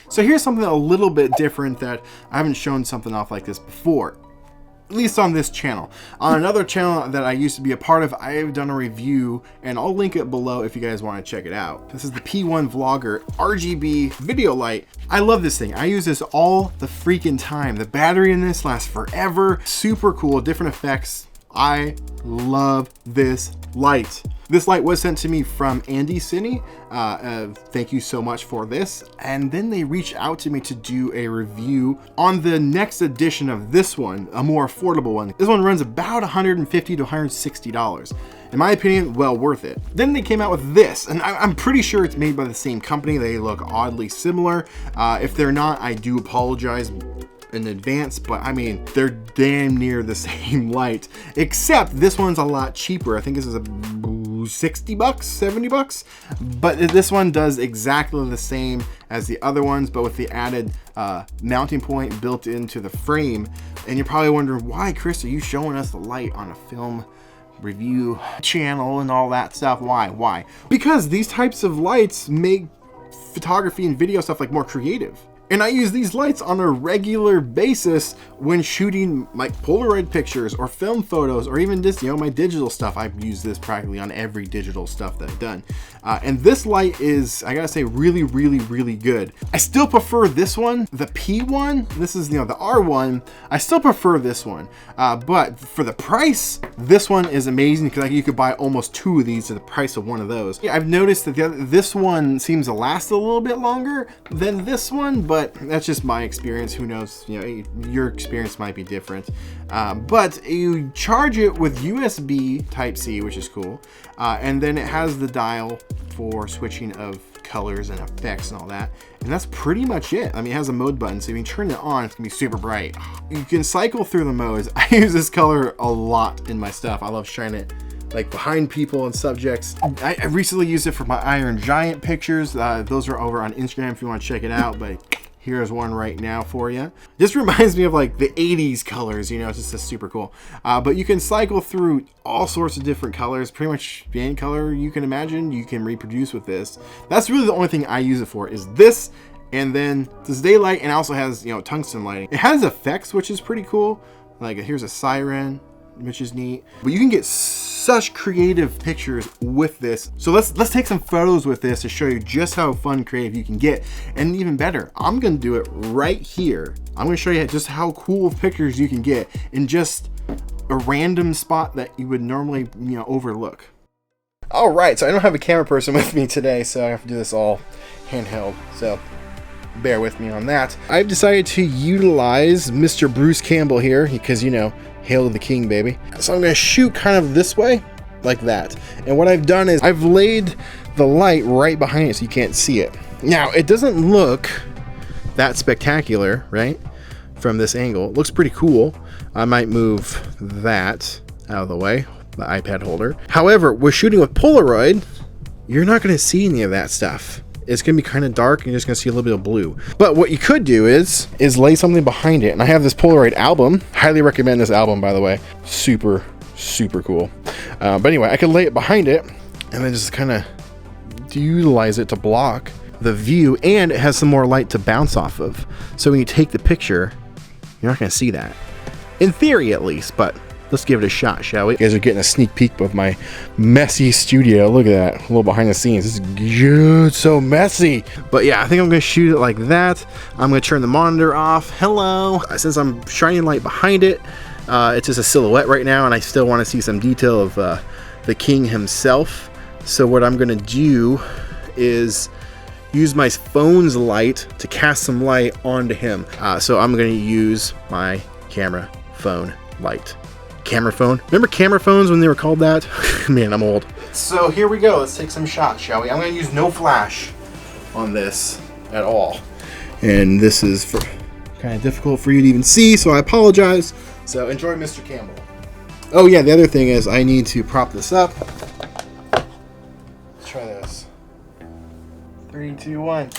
So here's something a little bit different that I haven't shown something off like this before. At least on this channel. On another channel that I used to be a part of, I've done a review, and I'll link it below if you guys want to check it out. This is the P1 Vlogger RGB video light. I love this thing. I use this all the freaking time. The battery in this lasts forever. Super cool, different effects. I love this light. This light was sent to me from Andycine. Thank you so much for this. And then they reached out to me to do a review on the next edition of this one, a more affordable one. This one runs about $150 to $160. In my opinion, well worth it. Then they came out with this, and I'm pretty sure it's made by the same company. They look oddly similar. If they're not, I do apologize in advance, but I mean, they're damn near the same light, except this one's a lot cheaper. I think this is a 60 bucks, 70 bucks, but this one does exactly the same as the other ones, but with the added mounting point built into the frame. And you're probably wondering, why, Chris, are you showing us the light on a film review channel and all that stuff? Why? Because these types of lights make photography and video stuff like more creative. And I use these lights on a regular basis when shooting like Polaroid pictures or film photos, or even just, you know, my digital stuff. I've used this practically on every digital stuff that I've done. And this light is, I gotta say, really, really, really good. I still prefer this one, the P1. This is, you know, the R1. I still prefer this one. But for the price, this one is amazing, because like, you could buy almost 2 of these for the price of one of those. Yeah, I've noticed that this one seems to last a little bit longer than this one, but that's just my experience. Who knows? You know, your experience might be different. But you charge it with USB Type-C, which is cool. And then it has the dial for switching of colors and effects and all that. And that's pretty much it. I mean, it has a mode button, so if you turn it on, it's gonna be super bright. You can cycle through the modes. I use this color a lot in my stuff. I love shining it like behind people and subjects. I recently used it for my Iron Giant pictures. Those are over on Instagram if you want to check it out, but here's one right now for you. This reminds me of like the 80s colors, you know, it's just super cool. But you can cycle through all sorts of different colors. Pretty much any color you can imagine, you can reproduce with this. That's really the only thing I use it for, is this, and then this daylight, and it also has, you know, tungsten lighting. It has effects, which is pretty cool. Like here's a siren, which is neat. But you can get such creative pictures with this. So let's take some photos with this to show you just how fun creative you can get. And even better, I'm gonna do it right here. I'm gonna show you just how cool pictures you can get in just a random spot that you would normally, you know, overlook. All right, so I don't have a camera person with me today, so I have to do this all handheld. So bear with me on that. I've decided to utilize Mr. Bruce Campbell here because, you know, hail to the king, baby. So I'm gonna shoot kind of this way, like that. And what I've done is I've laid the light right behind it so you can't see it. Now, it doesn't look that spectacular, right? From this angle. It looks pretty cool. I might move that out of the way, the iPad holder. However, we're shooting with Polaroid. You're not gonna see any of that stuff. It's gonna be kind of dark, and you're just gonna see a little bit of blue. But what you could do is lay something behind it. And I have this Polaroid album. Highly recommend this album, by the way. Super, super cool. But anyway, I could lay it behind it and then just kind of utilize it to block the view, and it has some more light to bounce off of. So when you take the picture, you're not gonna see that. In theory, at least, but let's give it a shot, shall we? You guys are getting a sneak peek of my messy studio. Look at that, a little behind the scenes. This is good, so messy. But yeah, I think I'm gonna shoot it like that. I'm gonna turn the monitor off. Hello. Since I'm shining light behind it, it's just a silhouette right now, and I still wanna see some detail of the king himself. So what I'm gonna do is use my phone's light to cast some light onto him. So I'm gonna use my camera phone light. Camera phone. Remember camera phones when they were called that? Man, I'm old. So here we go. Let's take some shots, shall we? I'm going to use no flash on this at all. And this is kind of difficult for you to even see, so I apologize. So enjoy Mr. Campbell. Oh yeah, the other thing is I need to prop this up. Let's try this. 3, 2, 1.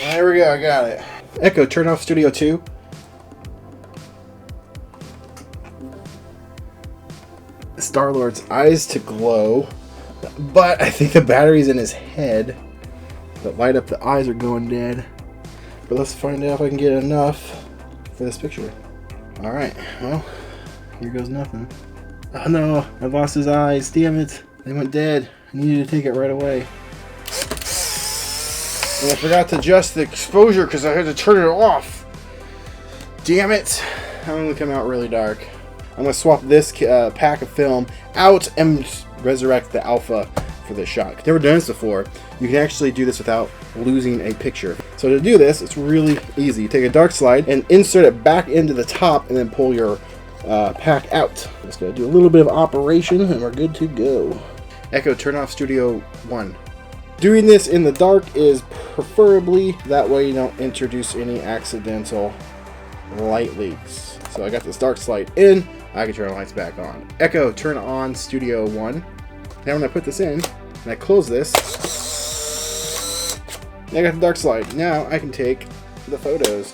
There we go, I got it. Echo, turn off Studio 2. Star-Lord's eyes to glow, but I think the battery's in his head. The light up, the eyes are going dead. But let's find out if I can get enough for this picture. All right, well, here goes nothing. Oh no, I lost his eyes, damn it. They went dead. I needed to take it right away. And I forgot to adjust the exposure because I had to turn it off. Damn it. I'm gonna come out really dark. I'm gonna swap this pack of film out and resurrect the alpha for this shot. I've never done this before. You can actually do this without losing a picture. So to do this, it's really easy. You take a dark slide and insert it back into the top and then pull your pack out. Just gotta do a little bit of operation and we're good to go. Echo, turn off Studio 1. Doing this in the dark is preferably, that way you don't introduce any accidental light leaks. So I got this dark slide in, I can turn the lights back on. Echo, turn on Studio 1. Now when I put this in, and I close this, I got the dark slide. Now I can take the photos.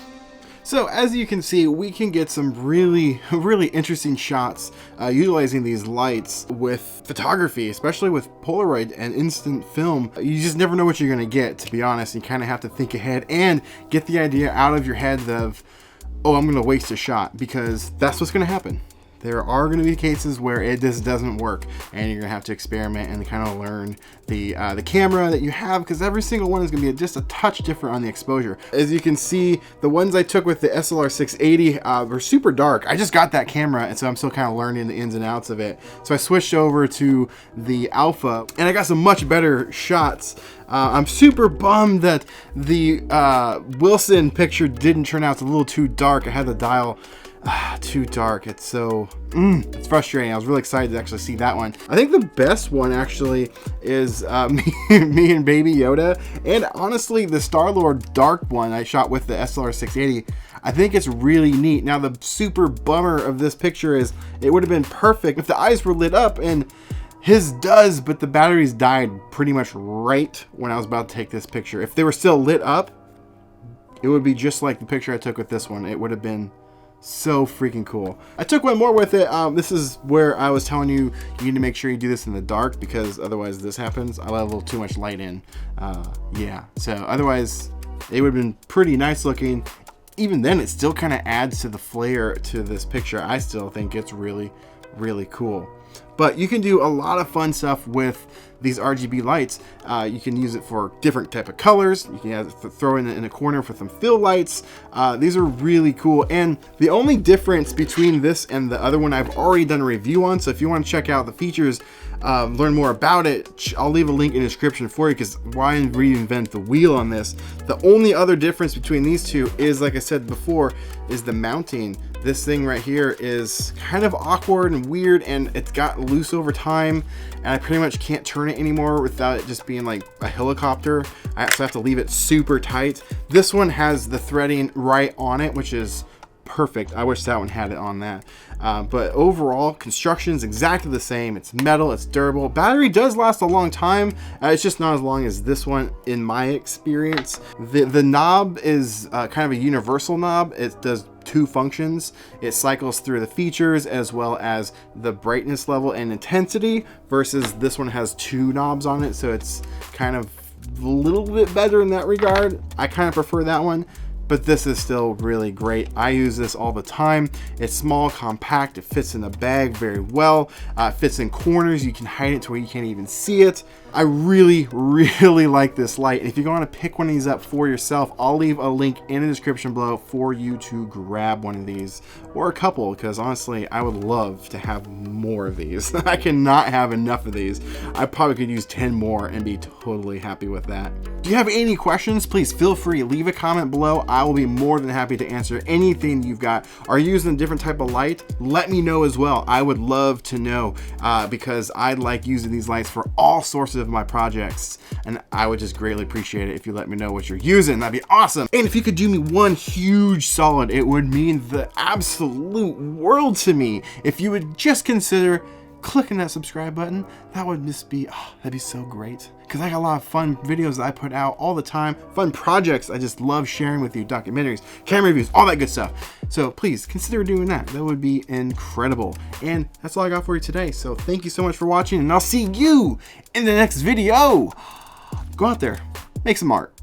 So as you can see, we can get some really interesting shots utilizing these lights with photography, especially with Polaroid and instant film. You just never know what you're gonna get, to be honest. You kind of have to think ahead and get the idea out of your head of, oh, I'm gonna waste a shot, because that's what's gonna happen. There are going to be cases where it just doesn't work, and you're going to have to experiment and kind of learn the camera that you have, because every single one is going to be just a touch different on the exposure. As you can see, the ones I took with the SLR 680 were super dark. I just got that camera, and so I'm still kind of learning the ins and outs of it. So I switched over to the Alpha, and I got some much better shots. I'm super bummed that the Wilson picture didn't turn out. It's a little too dark. I had the dial too dark. It's so it's frustrating. I was really excited to actually see that one. I think the best one actually is me and Baby Yoda, and honestly the Star-Lord dark one I shot with the SLR 680. I think it's really neat. Now the super bummer of this picture is it would have been perfect if the eyes were lit up, and his does, but the batteries died pretty much right when I was about to take this picture. If they were still lit up, it would be just like the picture I took with this one. It would have been so freaking cool. I took one more with it. This is where I was telling you, you need to make sure you do this in the dark, because otherwise this happens. I let a little too much light in. Yeah, so otherwise it would have been pretty nice looking. Even then, it still kind of adds to the flair to this picture. I still think it's really cool. But you can do a lot of fun stuff with these RGB lights. You can use it for different type of colors. You can throw in a corner for some fill lights. These are really cool. And the only difference between this and the other one I've already done a review on. So if you want to check out the features, learn more about it, I'll leave a link in the description for you, because why reinvent the wheel on this? The only other difference between these two is, like I said before, is the mounting. This thing right here is kind of awkward and weird, and it's got loose over time, and I pretty much can't turn it anymore without it just being like a helicopter. I actually have to leave it super tight. This one has the threading right on it, which is perfect. I wish that one had it on that. But overall, construction is exactly the same. It's metal, it's durable. Battery does last a long time. It's just not as long as this one in my experience. The knob is kind of a universal knob. It does two functions. It cycles through the features as well as the brightness level and intensity, versus this one has two knobs on it, so it's kind of a little bit better in that regard. I kind of prefer that one, but this is still really great. I use this all the time. It's small, compact, it fits in the bag very well. It fits in corners. You can hide it to where you can't even see it. I really like this light. If you want to pick one of these up for yourself, I'll leave a link in the description below for you to grab one of these, or a couple, because honestly, I would love to have more of these. I cannot have enough of these. I probably could use 10 more and be totally happy with that. Do you have any questions? Please feel free, leave a comment below. I will be more than happy to answer anything you've got. Are you using a different type of light? Let me know as well. I would love to know, because I like using these lights for all sorts of my projects, and I would just greatly appreciate it if you let me know what you're using. That'd be awesome. And if you could do me one huge solid, it would mean the absolute world to me if you would just consider clicking that subscribe button. That would just be, that'd be so great, because I got a lot of fun videos that I put out all the time, fun projects I just love sharing with you, documentaries, camera reviews, all that good stuff. So please consider doing that. That would be incredible. And that's all I got for you today. So thank you so much for watching, and I'll see you in the next video. Go out there, make some art.